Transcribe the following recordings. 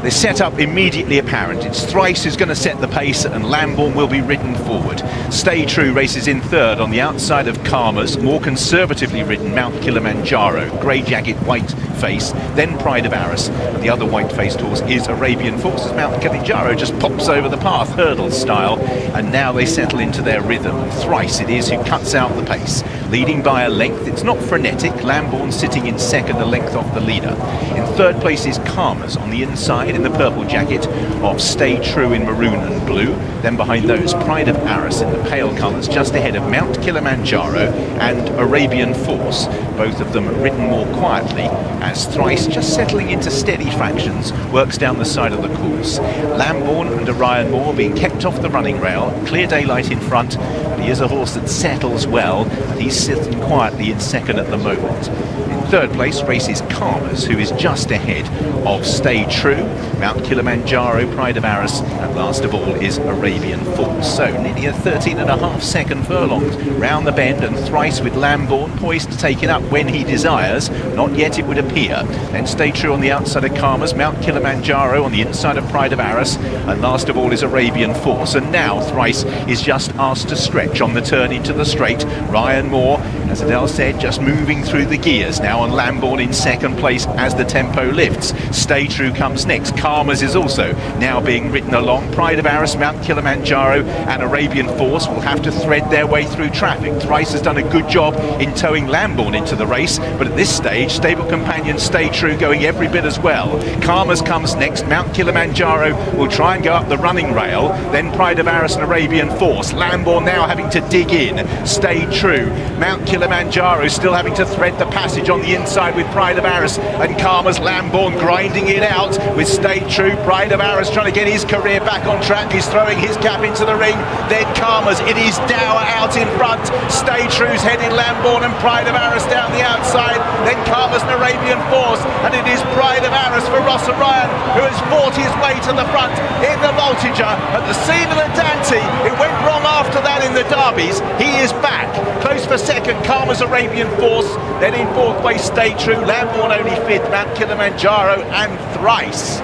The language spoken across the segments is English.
The setup immediately apparent. It's Thrice who's going to set the pace, and Lambourn will be ridden forward. Stay True races in third on the outside of Carmers. More conservatively ridden Mount Kilimanjaro, grey jacket, white face, then Pride of Arras. And the other white-faced horse is Arabian Force as Mount Kilimanjaro just pops over the path, hurdle style, and now they settle into their rhythm. Thrice it is who cuts out the pace, leading by a length. It's not frenetic. Lambourn sitting in second, a length off the leader. In third place is Carmers on the inside in the purple jacket of Stay True in maroon and blue. Then behind those, Pride of Arras in the pale colours, just ahead of Mount Kilimanjaro and Arabian Force, both of them ridden more quietly as Thrice, just settling into steady fractions, works down the side of the course. Lambourn and Orion Moore being kept off the running rail, clear daylight in front, but he is a horse that settles well, and he's sitting quietly in second at the moment. In third place races Carmers, who is just ahead of Stay True, Mount Kilimanjaro, Pride of Arras, and last of all is Arabian Force. So nearly a 13.5-second furlong round the bend, and Thrice with Lambourn poised to take it up when he desires. Not yet, it would appear. Then Stay True on the outside of Carmers, Mount Kilimanjaro on the inside of Pride of Arras, and last of all is Arabian Force. And now Thrice is just asked to stretch on the turn into the straight. Ryan Moore, as Adele said, just moving through the gears now on Lambourn in second place as the tempo lifts. Stay True comes next. Carmers is also now being ridden along. Pride of Arras, Mount Kilimanjaro and Arabian Force will have to thread their way through traffic. Thrice has done a good job in towing Lambourn into the race, but at this stage stable companion Stay True going every bit as well. Carmers comes next. Mount Kilimanjaro will try and go up the running rail, then Pride of Arras and Arabian Force. Lambourn now having to dig in. Stay True. Mount Kilimanjaro still having to thread the passage on the inside with Pride of Arras and Carmers. Lambourn grinding it out with Stay True. Pride of Arras trying to get his career back on track. He's throwing his cap into the ring. Then Carmers. It is Dower out in front. Stay True's heading Lambourn and Pride of Arras down the outside. Then Carmers and Arabian Force. And it is Pride of Arras for Rossa, who has fought his way to the front in the Voltigeur. At the scene of the Dante, it went wrong after that in the derbies. He is back. Close for second, Carmers, Arabian Force. Then in fourth place, Stay True. Lambourn only fifth, Mount Kilimanjaro and Thrice.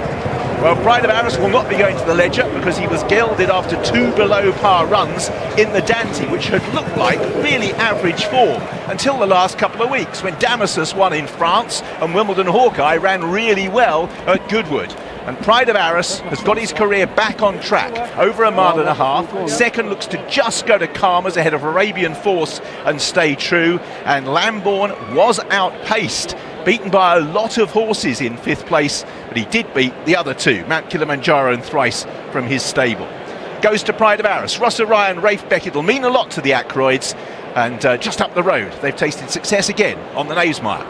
Well, Pride of Arras will not be going to the ledger because he was gelded after 2 below par runs in the Dante, which had looked like really average form until the last couple of weeks when Damasus won in France and Wimbledon Hawkeye ran really well at Goodwood. And Pride of Arras has got his career back on track, over a mile and a half. Second looks to just go to Carmers ahead of Arabian Force and Stay True. And Lambourn was outpaced, beaten by a lot of horses in fifth place, but he did beat the other two, Mount Kilimanjaro and Thrice from his stable. Goes to Pride of Arras. Rossa, Rafe Beckett will mean a lot to the Ackroyds, and just up the road they've tasted success again on the Knavesmire.